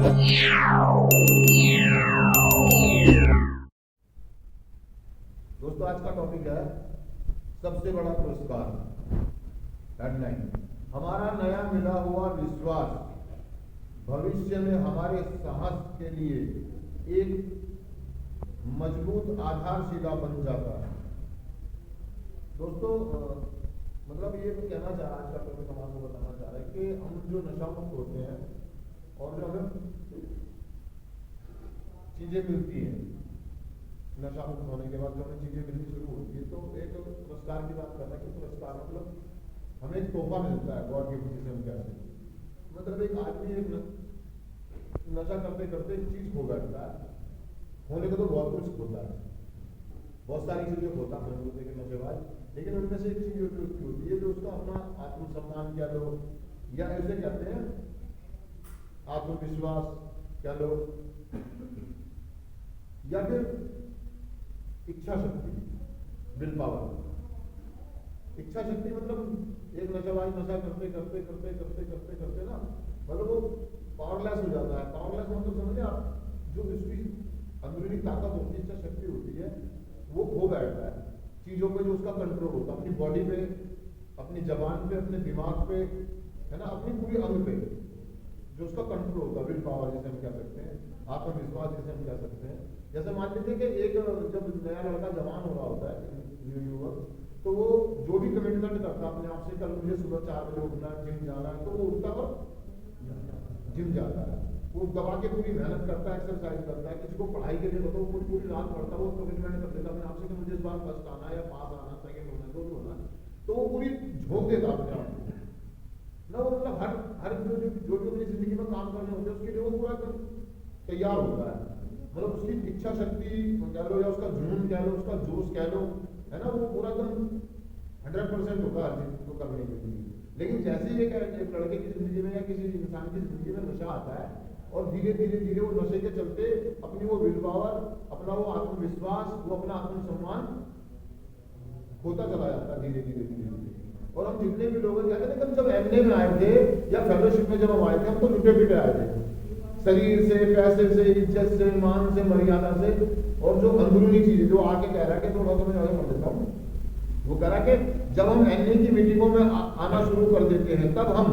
दोस्तों आज का टॉपिक है सबसे बड़ा पुरस्कार। हेडलाइन, हमारा नया मिला हुआ विश्वास भविष्य में हमारे साहस के लिए एक मजबूत आधारशिला बन जाता है। दोस्तों मतलब ये तो कहना चाह रहा है, आज का टॉपिक हम आपको बताना चाह रहे हैं कि हम जो नशा मुक्त होते हैं और जो हमें चीजें मिलती हैं, नशा मुक्त होने के बाद जो हमें चीजें मिलनी शुरू होती है, तो एक पुरस्कार की बात कर रहे हैं कि पुरस्कार मतलब हमें एक तोहफा मिलता है, गॉड गिफ्ट जिसे हम कहते हैं। मतलब एक आदमी एक नशा करते करते एक चीज खो बैठता है, होने को तो बहुत कुछ होता है, बहुत सारी चीजें होता है होते के नशेबाज, लेकिन उनमें से एक चीज उसकी होती है जो उसका अपना आत्मसम्मान कह लो या ऐसे कहते हैं आत्मविश्वास कह लो या फिर इच्छा शक्ति, विल पावर। इच्छा शक्ति मतलब एक नशाबाज नशा करते करते करते करते करते करते ना मतलब वो पावरलेस हो जाता है। पावरलेस मतलब समझे आप, जो उसकी अंदरूनी ताकत होती है, इच्छा शक्ति होती है, वो खो बैठता है चीजों पे जो उसका कंट्रोल होता है, अपनी बॉडी पे, अपनी जबान पे, अपने दिमाग पे, है ना, अपनी पूरी अंग पे जो उसका कंट्रोल होता है, विल पावर जिसे हम कह सकते हैं, आत्मविश्वास जिसे हम कह सकते हैं। जैसे मान लीजिए कि एक जब नया लड़का जवान हो रहा होता है, न्यू युवक, तो वो जो भी कमिटमेंट करता है अपने आप से, कल मुझे सुबह 4 बजे उठना, जिम जाना है, तो वो उठता और जिम जाता है, वो दबा के पूरी मेहनत करता है, एक्सरसाइज करता है। किसी को पढ़ाई के लिए बताओ, वो पूरी रात पढ़ता है, वो कमिटमेंट कर देता अपने आप से कि मुझे इस बार फर्स्ट आना है या पास आना, सेकंड होना, जो भी होना, तो वो पूरी झोंक देता अपने आप को ना। वो मतलब हर जो भी अपनी जिंदगी में काम करने होते हैं उसके लिए वो पूरा तैयार होता है। मतलब उसकी इच्छा शक्ति कह लो या उसका जुनून कह लो, उसका जोश कह लो, है ना, वो पूरा एकदम 100% होता है चीज को करने के लिए। लेकिन जैसे ही एक लड़के की जिंदगी में या किसी इंसान की जिंदगी में नशा आता है और धीरे धीरे धीरे वो नशे के चलते अपनी वो विल पावर, अपना वो आत्मविश्वास, वो अपना आत्मसम्मान होता चला जाता है धीरे धीरे धीरे धीरे। और हम जितने भी लोग कहते हैं, हम जब एमए में आए थे या फेलोशिप में जब हम आए थे, हम तो लुटे पिटे आए थे, शरीर से, पैसे से, इज्जत से, मान से, मर्यादा से, और जो अंदरूनी चीज जो आके कह रहा है कि थोड़ा सा मैं आगे पढ़ देता हूँ, वो कह रहा है कि जब हम एनए की मीटिंगों में आना शुरू कर देते हैं, तब हम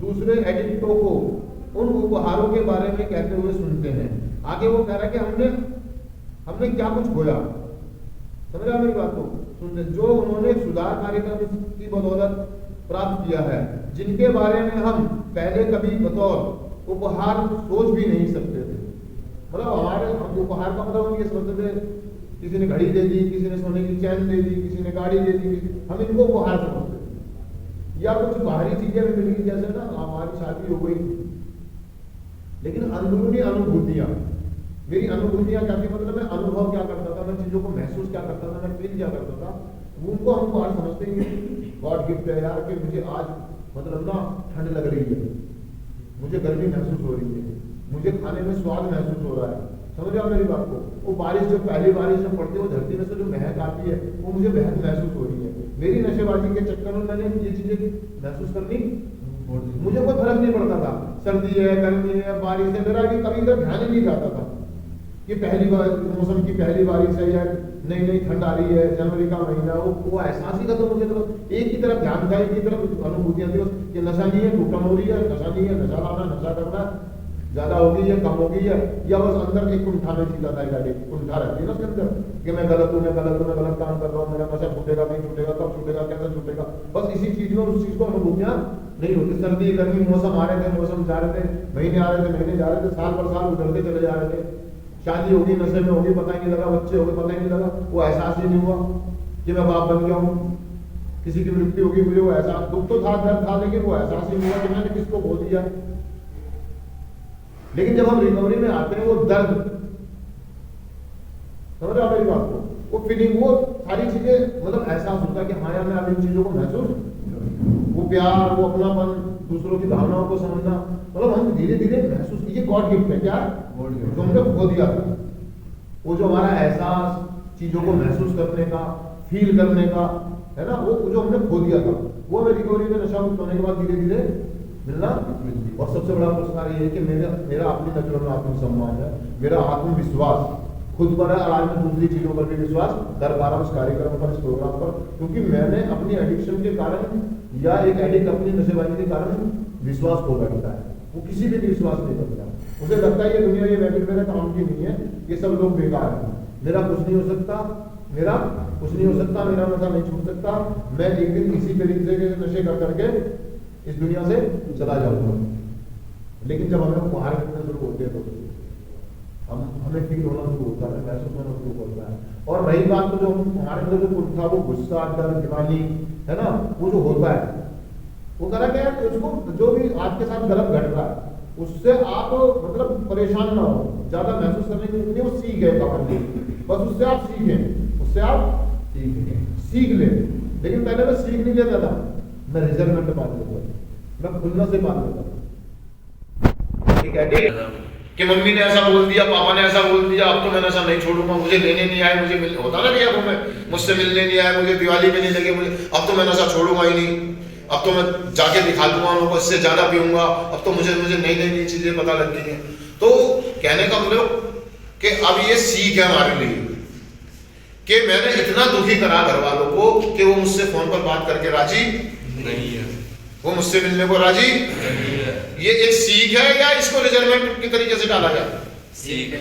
दूसरे एडिक्टों को उन उपहारों के बारे में कहते हुए सुनते हैं। आगे वो कह रहा है कि हमने क्या कुछ खोया, समझ रहा मेरी बात को, सुनते जो उन्होंने सुधार कार्यक्रम की बदौलत प्राप्त किया है, जिनके बारे में हम पहले कभी बतौर उपहार सोच भी नहीं सकते थे। मतलब हमारे उपहार का मतलब हम ये समझते थे, किसी ने घड़ी दे दी, किसी ने सोने की चैन दे दी, किसी ने गाड़ी दे दी, हम इनको उपहार समझते थे। या कुछ बाहरी चीजें भी मिल गई, जैसे ना हमारी शादी हो गई, लेकिन अंदरूनी अनुभूतियां, मेरी अनुभूतियां क्या थी, मतलब मैं अनुभव क्या करता था, मैं चीजों को महसूस क्या करता था, मैं फील क्या करता था, उनको हम उपहार समझते हैं। गॉड गिफ्ट है यार कि मुझे आज मतलब ना ठंड लग रही है, मुझे गर्मी महसूस हो रही है, मुझे खाने में स्वाद महसूस हो रहा है, समझ रहे हो मेरी बात को। वो बारिश, जो पहली बारिश जब पड़ती है, वो धरती में से जो महक आती है, वो मुझे महक महसूस हो रही है। मेरी नशेबाजी के चक्कर में मैंने ये चीजें महसूस करनी, मुझे कोई फर्क नहीं पड़ता था, सर्दी है, गर्मी है, बारिश है, मेरा भी कभी इधर ध्यान ही नहीं जाता था कि पहली बार मौसम की पहली बारिश है या नई नई ठंड आ रही है, जनवरी का महीना, वो एहसास ही खत्म हो गया। मतलब एक ही तरफ ध्यान था, एक ही तरफ अनुभूतियां थी, कि नशा नहीं है, टूटन हो रही है, नशा नहीं है, नशा लाना, नशा करना, ज्यादा हो गई है, कम हो गई है, या बस अंदर एक कुंठा में जीता था, कुंठा रहती है ना उसके अंदर कि मैं गलत हूँ, मैं गलत काम कर रहा हूँ, मेरा नशा छूटेगा नहीं छूटेगा, कब छूटेगा, कैसे छूटेगा, बस इसी चीज में उस चीज को अनुभूतियां नहीं होती। सर्दी गर्मी मौसम आ रहे थे, मौसम जा रहे थे, महीने आ रहे थे, महीने जा रहे थे, साल पर साल गुजरते चले जा रहे थे, शादी होगी, नशे में होगी, पता ही नहीं लगा, बच्चे हो गए, पता ही नहीं लगा, वो एहसास ही नहीं हुआ कि मैं बाप बन गया हूँ। किसी की मृत्यु होगी, मुझे वो एहसास, दुख तो था, दर्द था, लेकिन वो एहसास ही नहीं हुआ कि मैंने किसको खो दिया। लेकिन जब हम रिकवरी में आते हैं, वो दर्द, समझ रहे हो मेरी बात को, वो फीलिंग, वो सारी चीजें मतलब एहसास होता है कि हाँ यार मैं अब इन चीजों को महसूस, वो प्यार, वो अपनापन, दूसरों की भावनाओं को समझना, मतलब हम धीरे धीरे महसूस, ये गॉड गिफ्ट है, क्या जो हमने खो दिया था, वो जो हमारा एहसास, चीजों को महसूस करने का, फील करने का, है ना, वो जो हमने खो दिया था, वो हमें रिकवरी में नशा मुक्त होने के बाद धीरे धीरे मिलना। और सबसे बड़ा पुरस्कार ये है कि मेरा अपनी नजरों में आत्मसम्मान है, मेरा आत्मविश्वास खुद पर है, और आज मैं दूसरी चीजों पर भी विश्वास कर पा रहा हूँ, इस कार्यक्रम पर, इस प्रोग्राम पर, क्योंकि मैंने अपनी एडिक्शन के कारण या एक एडिक्ट अपनी नशेबाजी के कारण विश्वास खो बैठता है। वो किसी भी विश्वास नहीं करता, उसे लगता है ये दुनिया, ये महफिल मेरे काम की नहीं है, ये सब लोग बेकार हैं, मेरा कुछ नहीं हो सकता, मेरा कुछ नहीं हो सकता, मेरा नशा नहीं छूट सकता, मैं एक दिन इसी तरीके के नशे कर करके इस दुनिया से चला जाऊंगा। लेकिन जब हमें बाहर निकलना शुरू होते हैं तो हमें फील होना शुरू होता है, महसूस होना शुरू होता है। और रही बात तो जो हमारे अंदर जो था वो गुस्सा, डर, दीवानी है ना, वो जो होता है वो करा क्या है, उसको जो भी आपके साथ गलत घट रहा है उससे आप मतलब परेशान ना हो, ज्यादा महसूस करने की नहीं, वो सीख गए अपने, बस उससे आप सीखें, उससे आप सीख लें। लेकिन पहले मैं सीख नहीं लेता था, मैं रिजल्ट बात लेता था, मैं खुलना से बात लेता था। ठीक है कि मम्मी ने ऐसा बोल दिया, पापा ने ऐसा बोल दिया, अब तो मैं नशा नहीं छोड़ूंगा, मुझे लेने नहीं आए, मुझे होता ना भैया, तुम्हें मुझसे मिलने नहीं आए, मुझे दिवाली में नहीं लगे, मुझे अब तो मैं नशा छोड़ूंगा ही नहीं, अब तो मैं जाके दिखा दूंगा उनको, इससे ज्यादा पीऊंगा, अब तो मुझे नई नई चीजें पता लग गई हैं। तो कहने का मतलब कि अब ये सीख है हमारे लिए कि मैंने इतना दुखी करा घर वालों को कि वो मुझसे फोन पर बात करके राजी नहीं है, वो मुझसे मिलने को राजी नहीं है। ये एक सीख है या इसको रिजर्वमेंट की तरीके से डाला जाए? सीख है।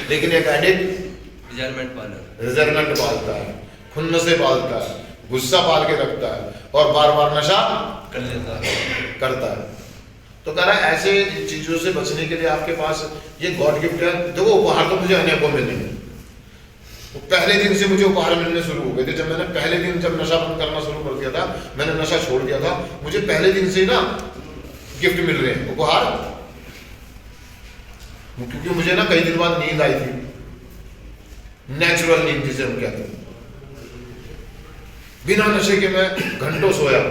लेकिन एक एडिक्ट रिजर्वमेंट पालता है, खुन्नस से पालता है, गुस्सा पाल के रखता है और बार बार नशा करता है। तो कह रहा है ऐसे चीजों से बचने के लिए आपके पास ये गॉड गिफ्ट है। देखो उपहार तो मुझे अनेकों मिले, तो पहले दिन से मुझे उपहार मिलने शुरू हो गए थे। जब मैंने पहले दिन जब नशा बंद करना शुरू कर दिया था, मैंने नशा छोड़ दिया था, मुझे पहले दिन से ना गिफ्ट मिल रहे हैं, उपहार। क्योंकि मुझे ना कई दिन बाद नींद आई थी, नेचुरल नींद जिसे हम कहते हैं, बिना नशे के मैं घंटों सोया।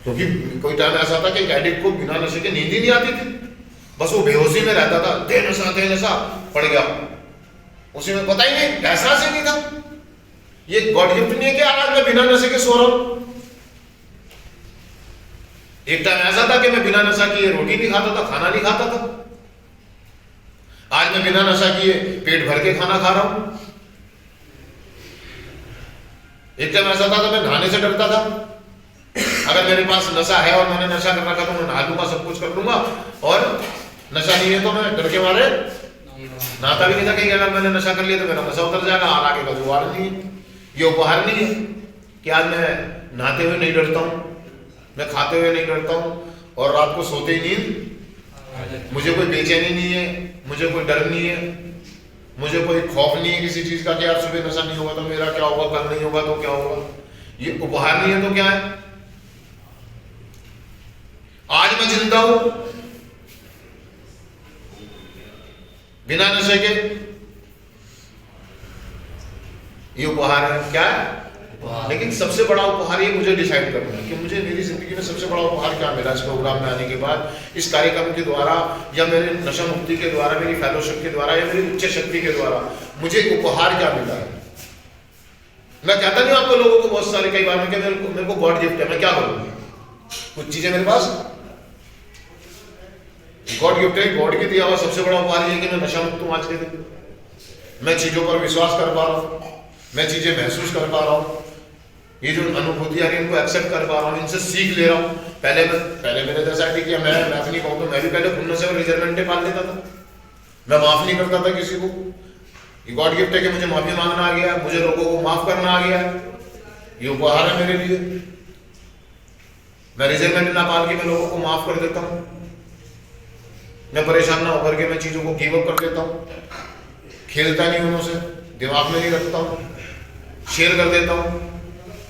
क्योंकि कोई टाइम ऐसा था कि एडिक्ट को बिना नशे के नींद ही नहीं आती थी, बस वो बेहोशी में रहता था, दे नशा पड़ गया, उसी में पता ही नहीं, एहसास ही नहीं था। ये गॉड गिफ्ट नहीं है कि आज मैं बिना नशे के सो रहा हूं। एक टाइम ऐसा था कि मैं बिना नशा किए रोटी नहीं खाता था, खाना नहीं खाता था। आज मैं बिना नशा किए पेट भर के खाना खा रहा हूं। एक टाइम ऐसा था कि मैं नहाने से डरता था, अगर मेरे पास नशा है और मैंने नशा कर रखा तो मैं नहा लूंगा, सब कुछ कर लूंगा, और नशा नहीं है तो मैं डर के मारे नहाता भी नहीं था, कहीं अगर मैंने नशा कर लिया तो मेरा नशा उतर जाएगा, और आगे का जुगाड़ नहीं है। ये उपहार नहीं है कि आज मैं नहाते हुए नहीं डरता हूं, मैं खाते हुए नहीं डरता हूं, और रात को सोते ही नींद, मुझे कोई बेचैनी नहीं है, मुझे कोई डर नहीं है, मुझे कोई खौफ नहीं है किसी चीज का कि यार सुबह नशा नहीं होगा तो मेरा क्या होगा, कल नहीं होगा तो क्या होगा। ये उपहार नहीं है तो क्या है? आज मैं जिंदा हूं बिना नशे के, ये उपहार है। क्या है? लेकिन सबसे बड़ा उपहार ये मुझे डिसाइड करना है कि मुझे मेरी जिंदगी में सबसे बड़ा उपहार क्या मिला इस प्रोग्राम में आने के बाद, इस कार्यक्रम के द्वारा, या मेरे नशा मुक्ति के द्वारा, मेरी फेलोशिप के द्वारा, या मेरी उच्च शक्ति के द्वारा मुझे उपहार क्या मिला है। मैं कहता नहीं आपको लोगों को बहुत सारे, कई बार में मेरे को गॉड गिफ्ट है, मैं क्या करूँ, कुछ चीजें मेरे पास गॉड गिफ्ट है, गॉड के दिया हुआ सबसे बड़ा उपहार ये है कि मैं नशा मुक्त हूं आज के दिन। मैं चीजों पर विश्वास कर पा रहा हूं, मैं चीजें महसूस कर पा रहा हूं, ये जो अनुभूति आ रही है इनको एक्सेप्ट कर पा रहा हूं, इनसे सीख ले रहा हूं। पहले मैंने जैसा किया, मैं नहीं कहूँ तो मैं भी पहले खुन्नस और रिजर्वमेंट पाल लेता था, मैं माफ नहीं करता था किसी को। ये गॉड गिफ्ट है कि मुझे माफी मांगना आ गया, मुझे लोगों को माफ करना आ गया, ये उपहार है मेरे लिए। मैं रिजर्वमेंट ना पाल के मैं लोगों को माफ कर देता हूं, मैं परेशान ना होकर के मैं चीजों को गिव अप कर देता हूं, खेलता नहीं उन्हों से, दिमाग में नहीं रखता हूं, शेयर कर देता हूं,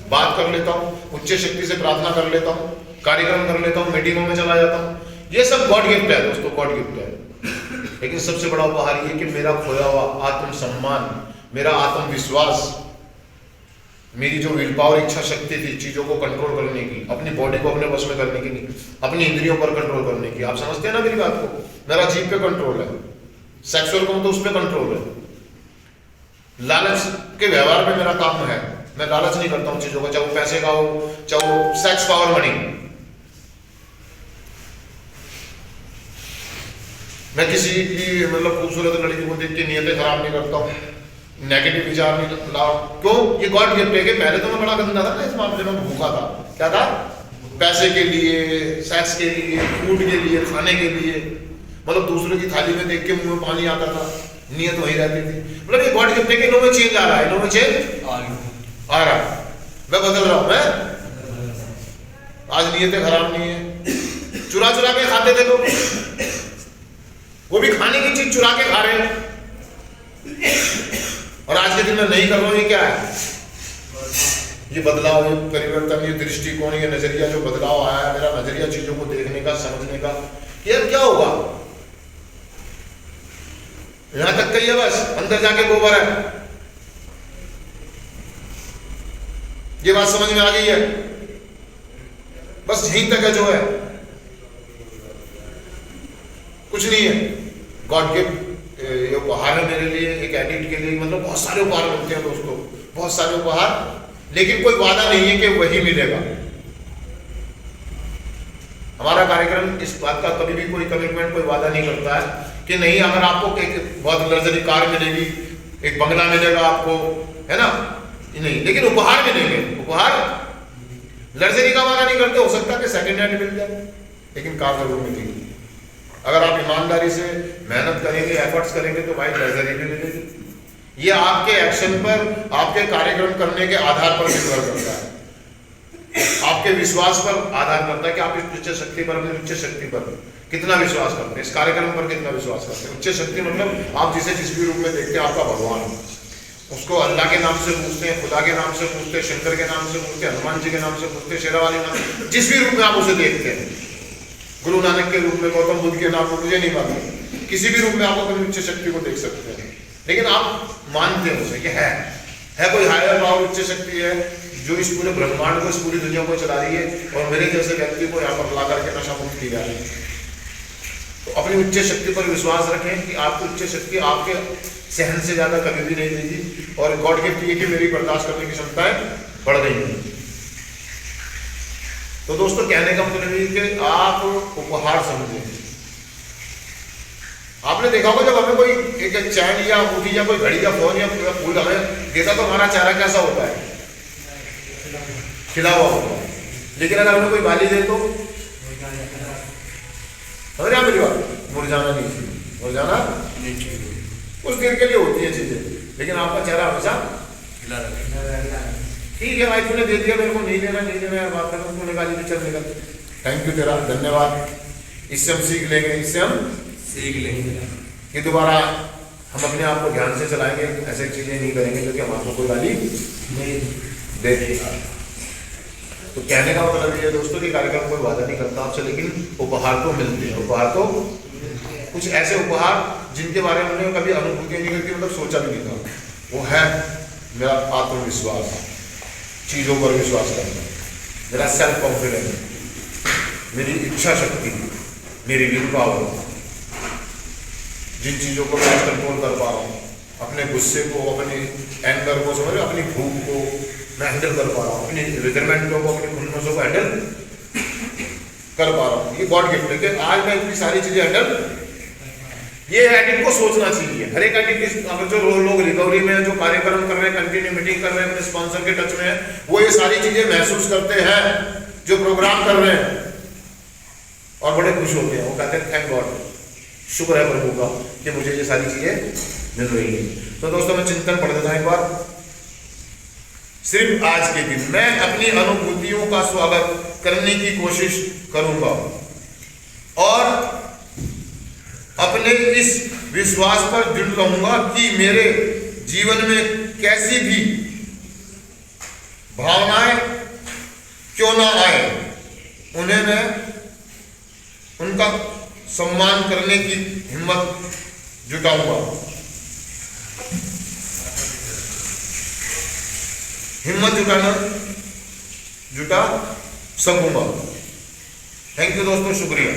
बात कर लेता हूं, उच्च शक्ति से प्रार्थना कर लेता हूं, कार्यक्रम कर लेता हूं, मीटिंगों में चला जाता हूं। ये सब गॉड गिफ्ट है दोस्तों, गॉड गिफ्ट है। लेकिन सबसे बड़ा उपहार ये कि मेरा खोया हुआ आत्मसम्मान, मेरा आत्मविश्वास, मेरी जो विल पावर, इच्छा शक्ति थी चीजों को कंट्रोल करने की, अपनी बॉडी को अपने वश में करने की, अपनी इंद्रियों पर कंट्रोल करने की। आप समझते हैं ना मेरी बात को? मेरा जीभ पे कंट्रोल है, सेक्सुअल कहूं तो उस पर कंट्रोल है, लालच के व्यवहार में मेरा काम है, मैं लालच नहीं करता हूं चीजों का, चाहे वो पैसे का हो, चाहे वो सेक्स, पावर, मनी, मैं किसी की मतलब खूबसूरत लड़की को देख के नियतें खराब नहीं करता हूँ, नेगेटिव विचार नहीं लाओ। क्यों? ये गॉड गिफ्ट है। कि पहले तो मैं बड़ा गंदा था ना इस मामले में, भूखा था। क्या था? पैसे के लिए, सेक्स के लिए, फूड के लिए, खाने के लिए, मतलब दूसरों की थाली में देख के मुंह में पानी आता था, नियत वही रहती थी। मतलब ये गॉड गिफ्ट है कि इन्हों में चेंज आ रहा है, इन्हों में चेंज आ रहा है, मैं बदल रहा हूं। मैं आज नियतें खराब नहीं है। चुरा चुरा के खाते थे लोग, वो भी खाने की चीज चुरा के खा रहे हैं, और आज के दिन में नहीं कर रहा हूं। ये क्या है? ये बदलाव, ये परिवर्तन, ये दृष्टिकोण, ये नजरिया जो बदलाव आया है, मेरा नजरिया चीजों को देखने का, समझने का, यार क्या होगा? यहां तक कही है, बस अंदर जाके गोबर है। ये बात समझ में आ गई है? बस यहीं तक है जो है, कुछ नहीं है। गॉड के उपहार है मेरे लिए, एक एडिट के लिए, मतलब बहुत सारे उपहार मिलते हैं दोस्तों, बहुत सारे उपहार, लेकिन कोई वादा नहीं है कि वही मिलेगा। हमारा कार्यक्रम इस बात का कभी भी कोई कमिटमेंट, कोई वादा नहीं करता है कि नहीं अगर आपको एक बहुत लग्जरी कार मिलेगी, एक बंगला मिलेगा आपको, है ना, नहीं, लेकिन उपहार मिलेंगे। उपहार लग्जरी का वादा नहीं करते, हो सकता है कि सेकंड हैंड मिल जाए, लेकिन कार जरूर मिलेगी। अगर आप ईमानदारी से मेहनत करेंगे, एफर्ट्स करेंगे, तो भाई लग्जरी भी मिलेगी। ये आपके एक्शन पर, आपके कार्यक्रम करने के आधार पर निर्भर करता है, आपके विश्वास पर आधार करता है कि आप इस उच्च शक्ति पर, अपनी उच्च शक्ति पर कितना विश्वास करते हैं, इस कार्यक्रम पर कितना विश्वास करते हैं। उच्च शक्ति मतलब आप जिसे जिस भी रूप में देखते हैं, आपका भगवान, उसको अल्लाह के नाम से पूछते हैं, खुदा के नाम से पूछते हैं, शंकर के नाम से पूछते हैं, हनुमान जी के नाम से पूछते हैं, शेरा वाले नाम, जिस भी रूप में आप उसे देखते हैं, गुरु नानक के रूप में, गौतम बुद्ध के नाम में, मुझे नहीं मालूम, किसी भी रूप में आप अपनी उच्च शक्ति को देख सकते हैं, लेकिन आप मानते हैं उसे कि है कोई हायर पावर, उच्च शक्ति है जो इस पूरे ब्रह्मांड को, इस पूरी दुनिया को चला रही है, और मेरे जैसे व्यक्ति को यहाँ पर ला करके नशा मुक्त किया है। तो अपनी उच्च शक्ति पर विश्वास रखें कि आपकी उच्च शक्ति आपके सहन से ज्यादा कभी भी नहीं देगी, और गॉड गिफ्ट ये कि मेरी बर्दाश्त करने की क्षमताएं बढ़ गई हैं। तो दोस्तों कहने का मतलब ये कि आप उपहार समझें। आपने देखा होगा जब हमें कोई एक चैन या अंगूठी या कोई घड़ी या फोन या फूल हमें देता तो हमारा चेहरा कैसा होता है? खिला हुआ होता है। लेकिन अगर हमें कोई बाली दे तो समझ रहे मेरी बात? मुरझाना नहीं चाहिए, मुरझाना नहीं चाहिए, कुछ देर के लिए होती है चीजें, लेकिन आपका चेहरा हमेशा खिला रहेगा। ठीक है भाई, तूने दे दिया, मेरे को नहीं देना, नहीं देना यार, बात करो, तूने गाली भी चल निकल, थैंक यू तेरा, धन्यवाद। इससे हम सीख लेंगे, इससे हम सीख लेंगे कि दोबारा हम अपने आप को ध्यान से चलाएंगे, ऐसे चीजें नहीं करेंगे क्योंकि हम आपको कोई गाली नहीं देगा। तो कहने का मतलब ये है दोस्तों कि कार्यक्रम कोई वादा नहीं करता आपसे, लेकिन उपहार तो मिलते हैं। उपहार तो कुछ ऐसे उपहार जिनके बारे में हमने कभी अनुभूति नहीं करती, मतलब सोचा भी नहीं था, वो है मेरा आत्मविश्वास, चीजों पर विश्वास करना, मेरा सेल्फ कॉन्फिडेंस, मेरी इच्छा शक्ति, मेरी विल पावर, जिन चीजों को मैं कंट्रोल कर पा रहा हूँ, अपने गुस्से को, अपने एंगर को, समझ, अपनी भूख को मैं हैंडल कर पा रहा हूँ, अपनी रिजर्मेंटों को, अपनी खुन्नसों को हैंडल कर पा रहा हूँ। ये गॉड गिफ्ट है कि आज मैं इतनी सारी चीजें हैंडल, ये एडिट को सोचना चाहिए। हर एक एडिट, अगर जो लोग रिकवरी में जो कार्यक्रम कर रहे हैं, कंटिन्यू मीटिंग कर रहे हैं, अपने स्पॉन्सर के टच में है, वो ये सारी चीजें महसूस करते हैं जो प्रोग्राम कर रहे हैं, और बड़े खुश होते हैं। वो कहते हैं थैंक गॉड, शुक्र है प्रभु का कि मुझे ये सारी चीजें मिल रही है। तो दोस्तों मैं चिंतन पढ़ देता हूं एक बार। सिर्फ आज के दिन मैं अपनी अनुभूतियों का स्वागत करने की कोशिश करूंगा और अपने इस विश्वास पर दृढ़ रहूंगा कि मेरे जीवन में कैसी भी भावनाएं क्यों ना आए, उन्हें मैं उनका सम्मान करने की हिम्मत जुटाऊंगा, हिम्मत जुटा सकूंगा। थैंक यू दोस्तों, शुक्रिया।